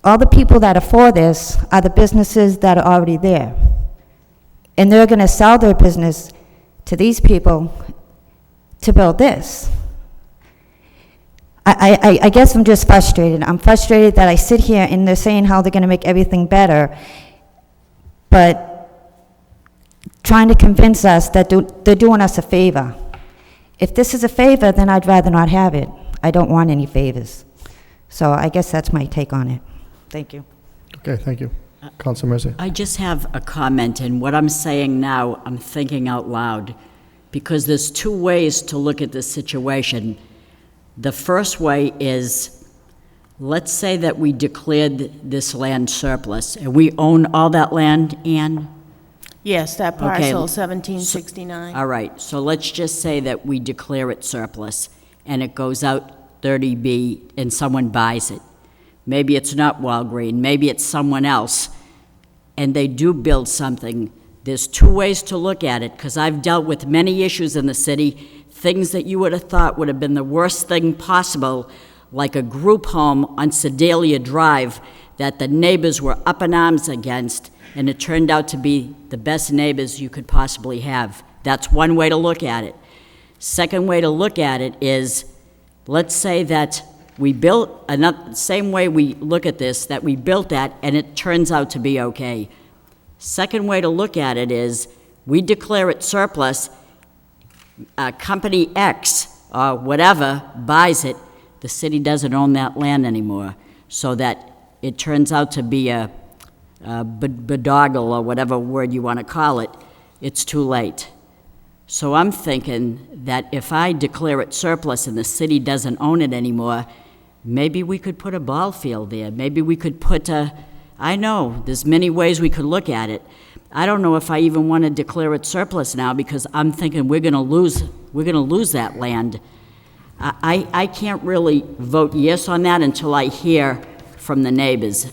all the people that are for this are the businesses that are already there. And they're going to sell their business to these people to build this. I guess I'm just frustrated. I'm frustrated that I sit here and they're saying how they're going to make everything better, but trying to convince us that they're doing us a favor. If this is a favor, then I'd rather not have it. I don't want any favors. So I guess that's my take on it. Thank you. Okay, thank you. Councilor Mercia. I just have a comment, and what I'm saying now, I'm thinking out loud, because there's two ways to look at this situation. The first way is, let's say that we declared this land surplus, and we own all that land, Ann? Yes, that Okay. parcel, 1769. All right, so let's just say that we declare it surplus, and it goes out 30B, and someone buys it. Maybe it's not Walgreens, maybe it's someone else, and they do build something. There's two ways to look at it, because I've dealt with many issues in the city, things that you would have thought would have been the worst thing possible, like a group home on Sedalia Drive that the neighbors were up in arms against, and it turned out to be the best neighbors you could possibly have. That's one way to look at it. Second way to look at it is, let's say that we built, another, same way we look at this, that we built that and it turns out to be okay. Second way to look at it is, we declare it surplus, company X or whatever buys it, the city doesn't own that land anymore, so that it turns out to be a bedoggle or whatever word you want to call it, it's too late. So I'm thinking that if I declare it surplus and the city doesn't own it anymore, maybe we could put a ball field there. Maybe we could put I know, there's many ways we could look at it. I don't know if I even want to declare it surplus now, because I'm thinking we're going to lose that land. I can't really vote yes on that until I hear from the neighbors.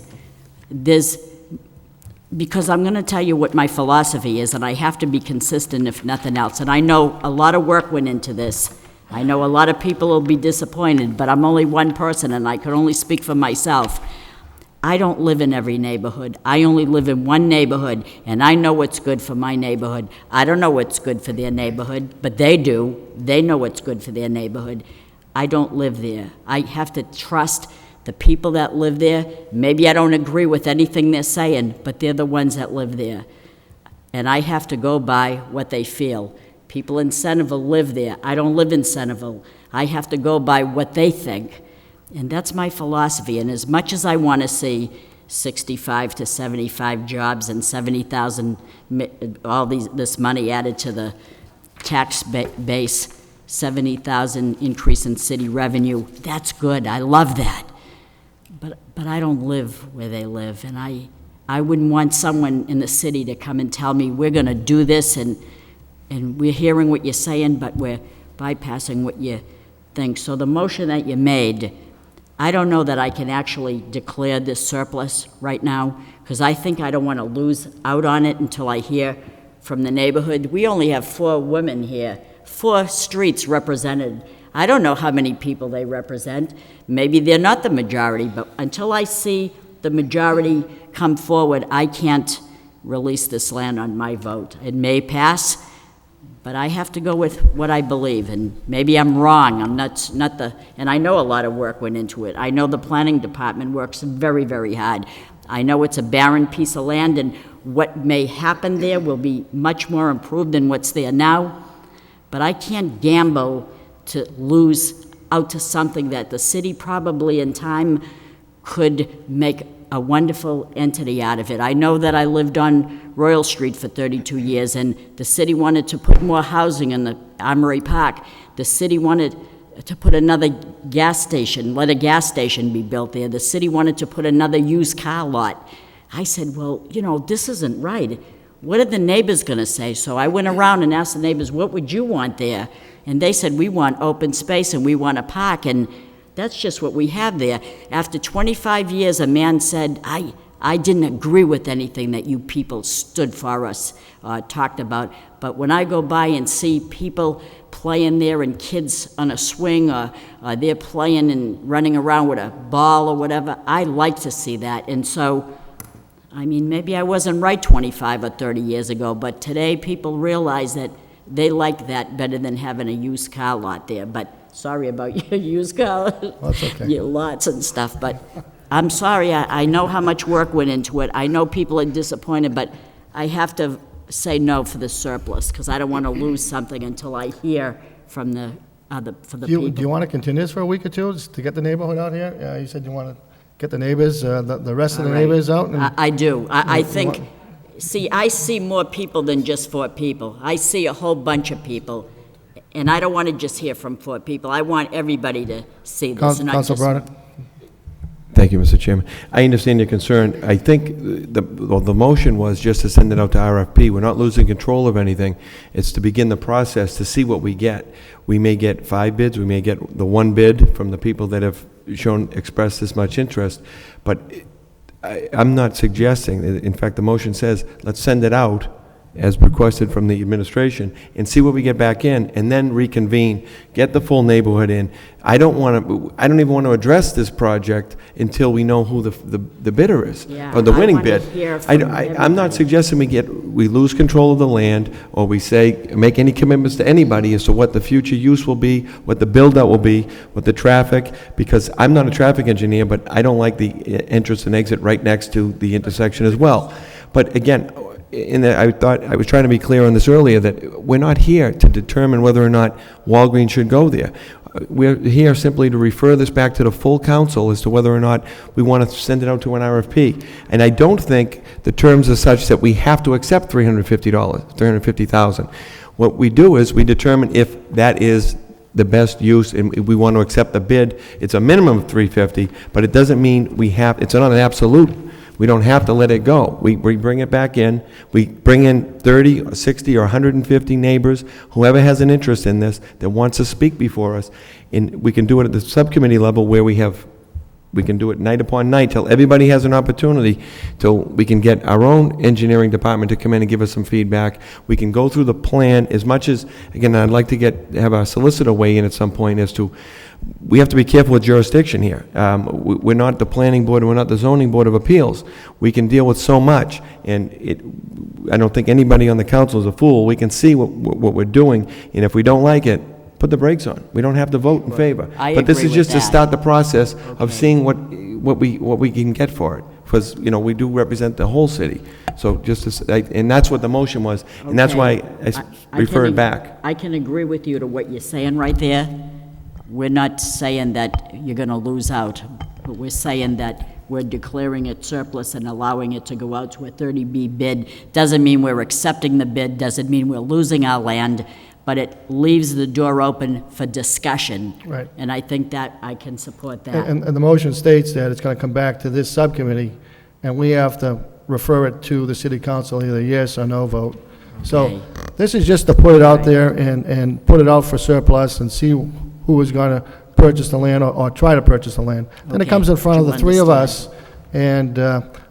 Because I'm going to tell you what my philosophy is, and I have to be consistent if nothing else. And I know a lot of work went into this. I know a lot of people will be disappointed, but I'm only one person and I can only speak for myself. I don't live in every neighborhood. I only live in one neighborhood, and I know what's good for my neighborhood. I don't know what's good for their neighborhood, but they do. They know what's good for their neighborhood. I don't live there. I have to trust the people that live there. Maybe I don't agree with anything they're saying, but they're the ones that live there. And I have to go by what they feel. People in Centerville live there. I don't live in Centerville. I have to go by what they think. And that's my philosophy. And as much as I want to see 65 to 75 jobs and 70,000, this money added to the tax base, 70,000 increase in city revenue, that's good. I love that. But I don't live where they live, and I wouldn't want someone in the city to come and tell me, we're going to do this, and we're hearing what you're saying, but we're bypassing what you think. So the motion that you made, I don't know that I can actually declare this surplus right now, because I think I don't want to lose out on it until I hear from the neighborhood. We only have 4 women here, 4 streets represented. I don't know how many people they represent. Maybe they're not the majority, but until I see the majority come forward, I can't release this land on my vote. It may pass, But I have to go with what I believe, and maybe I'm wrong. I'm not and I know a lot of work went into it. I know the planning department works very, very hard. I know it's a barren piece of land, and what may happen there will be much more improved than what's there now. But I can't gamble to lose out to something that the city probably in time could make a wonderful entity out of it. I know that I lived on Royal Street for 32 years, and the city wanted to put more housing in the Armory Park. The city wanted to put another gas station, let a gas station be built there. The city wanted to put another used car lot. I said, well, you know, this isn't right. What are the neighbors going to say? So I went around and asked the neighbors, what would you want there? And they said, we want open space and we want a park, and that's just what we have there. After 25 years, a man said, I didn't agree with anything that you people stood for us, talked about. But when I go by and see people playing there and kids on a swing, or they're playing and running around with a ball or whatever, I like to see that. And so, I mean, maybe I wasn't right 25 or 30 years ago, but today people realize that they like that better than having a used car lot there. But sorry about your used car, That's okay. your lots and stuff, but I'm sorry, I know how much work went into it. I know people are disappointed, but I have to say no for the surplus, because I don't want to lose something until I hear from the people. Do you want to continue this for a week or two, just to get the neighborhood out here? You said you want to get the neighbors, the rest of the All right. neighbors out? And I do. I You think, want- see, I see more people than just 4 people. I see a whole bunch of people, and I don't want to just hear from 4 people. I want everybody to see this, not Council just... Broderick? Thank you, Mr. Chairman. I understand your concern. I think the motion was just to send it out to RFP. We're not losing control of anything. It's to begin the process to see what we get. We may get 5 bids, we may get the 1 bid from the people that have expressed this much interest, but I'm not suggesting, in fact, the motion says, let's send it out as requested from the administration, and see what we get back in, and then reconvene, get the full neighborhood in. I don't even want to address this project until we know who the bidder is, Yeah, or the I winning want to bid. hear from I'm everybody. not suggesting we lose control of the land, or we make any commitments to anybody as to what the future use will be, what the build-out will be, what the traffic, because I'm not a traffic engineer, but I don't like the entrance and exit right next to the intersection as well. But again, I thought I was trying to be clear on this earlier, that we're not here to determine whether or not Walgreens should go there. We're here simply to refer this back to the full council as to whether or not we want to send it out to an RFP. And I don't think the terms are such that we have to accept $350,000. What we do is we determine if that is the best use, and we want to accept the bid. It's a minimum of $350,000, but it doesn't mean it's not an absolute. We don't have to let it go. We bring it back in. We bring in 30 or 60 or 150 neighbors, whoever has an interest in this, that wants to speak before us. And we can do it at the subcommittee level, where we can do it night upon night till everybody has an opportunity, till we can get our own engineering department to come in and give us some feedback. We can go through the plan as much as, again, I'd like to have our solicitor weigh in at some point as to, we have to be careful with jurisdiction here. We're not the planning board, we're not the zoning board of appeals. We can deal with so much, and I don't think anybody on the council is a fool. We can see what we're doing, and if we don't like it, put the brakes on. We don't have to vote in favor. I But this agree is just with to that. start the process of seeing what we can get for it. Because, we do represent the whole city. So and that's what the motion was, and that's why I referred back. I can agree with you to what you're saying right there. We're not saying that you're going to lose out, but we're saying that we're declaring it surplus and allowing it to go out to a 30B bid. Doesn't mean we're accepting the bid, doesn't mean we're losing our land, but it leaves the door open for discussion. Right. And I think that I can support that. And the motion states that it's going to come back to this subcommittee, and we have to refer it to the city council, either yes or no vote. So Okay. this is just to put it out there and put it out for surplus and see who is going to purchase the land or try to purchase the land. Then it Okay. comes in front of the Do 3 of understand. us, and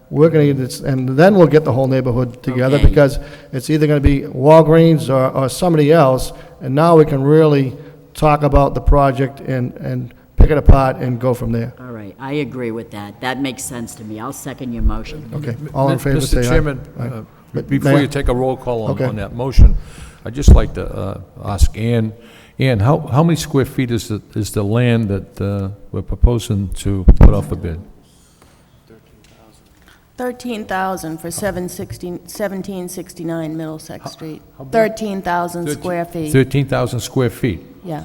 we're going to get this, and then we'll get the whole neighborhood together, Okay. because it's either going to be Walgreens or somebody else, and now we can really talk about the project and pick it apart and go from there. All right, I agree with that. That makes sense to me. I'll second your motion. Okay, all in favor, say aye. Mr. Chairman, Aye. before Mayor? you take a roll call Okay. on that motion, I'd just like to ask Ann, how many square feet is the land that we're proposing to put off a bid? 13,000 for 1769 Middlesex Street. 13,000 square feet, 13,000 square feet. yeah,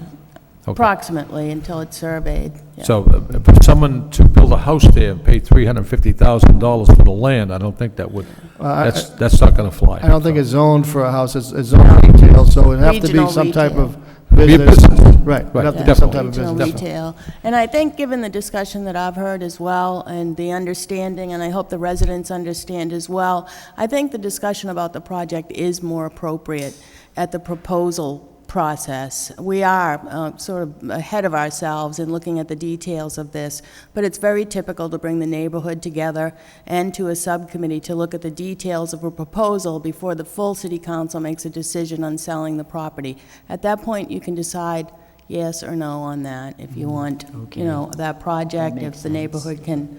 Okay. approximately, until it's surveyed. Yeah. So for someone to build a house there and pay $350,000 for the land, I don't think that would, that's not going to fly. I don't think it's zoned for a house, it's zoned retail, so it'd have to be Regional some type retail. of Be a business. business. Right, it'd have to Yeah, be some type of regional business. retail. And I think, given the discussion that I've heard as well, and the understanding, and I hope the residents understand as well, I think the discussion about the project is more appropriate at the proposal process. We are sort of ahead of ourselves in looking at the details of this, but it's very typical to bring the neighborhood together and to a subcommittee to look at the details of a proposal before the full city council makes a decision on selling the property. At that point, you can decide yes or no on that, if you want, Okay. you know, that project, That if makes the sense. neighborhood can,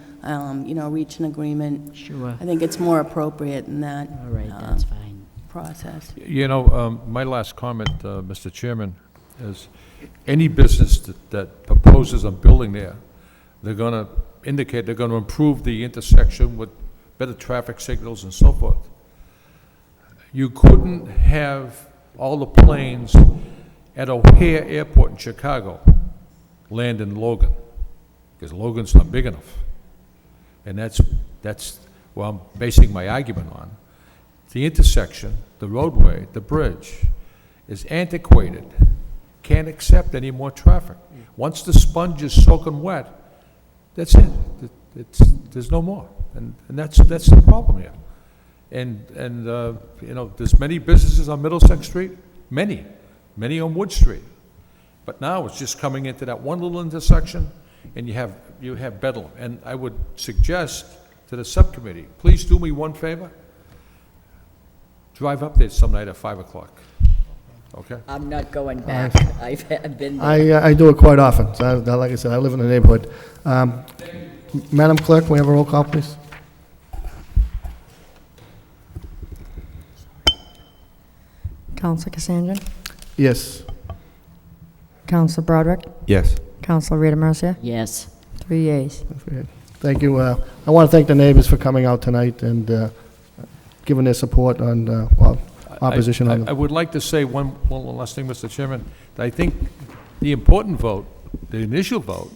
you know, reach an agreement. Sure. I think it's more appropriate in that All right, that's fine. process. You know, my last comment, Mr. Chairman, is any business that proposes on building there, they're going to indicate they're going to improve the intersection with better traffic signals and so forth. You couldn't have all the planes at O'Hare Airport in Chicago land in Logan, because Logan's not big enough. And that's what I'm basing my argument on. The intersection, the roadway, the bridge is antiquated, can't accept any more traffic. Once the sponge is soaking wet, that's it. There's no more, and that's the problem here. And you know, there's many businesses on Middlesex Street, many on Wood Street, but now it's just coming into that one little intersection, and you have bedlam. And I would suggest to the subcommittee, please do me one favor. Drive up there some night at 5 o'clock, okay? I'm not going back. I've been there. I do it quite often, so like I said, I live in the neighborhood. Madam Clerk, can we have a roll call, please? Counselor Cassandra? Yes. Counselor Broderick? Yes. Counselor Rita Mercia? Yes. 3 yeas. Thank you. I want to thank the neighbors for coming out tonight and giving their support on, opposition on I the... would like to say one last thing, Mr. Chairman. That I think the important vote, the initial vote,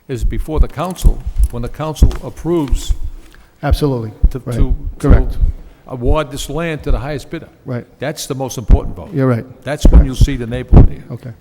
is before the council, when the council approves Absolutely. to Correct. award this land to the highest bidder. Right. That's the most important vote. You're right. That's when you'll see the neighborhood here. Okay.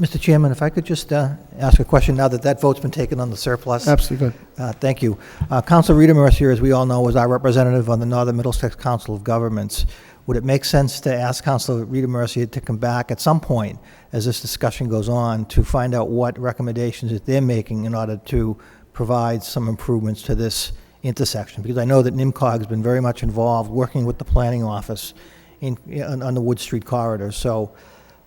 Mr. Chairman, if I could just ask a question now that that vote's been taken on the surplus. Absolutely good. Thank you. Councilor Rita Mercier, as we all know, is our representative on the Northern Middlesex Council of Governments. Would it make sense to ask Councilor Rita Mercier to come back at some point, as this discussion goes on, to find out what recommendations that they're making in order to provide some improvements to this intersection? Because I know that NIMCOG has been very much involved, working with the planning office on the Wood Street corridor. So,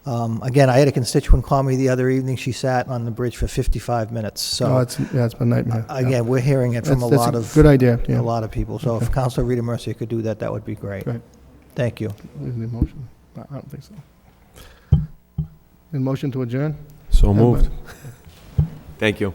again, I had a constituent call me the other evening. She sat on the bridge for 55 minutes. So, It's been a nightmare. again, we're hearing it from That's a good idea, yeah. a lot of people. So if Councilor Rita Mercier could do that, that would be great. Right. Thank you. Is there a motion? I don't think so. Motion to adjourn? So moved. Thank you.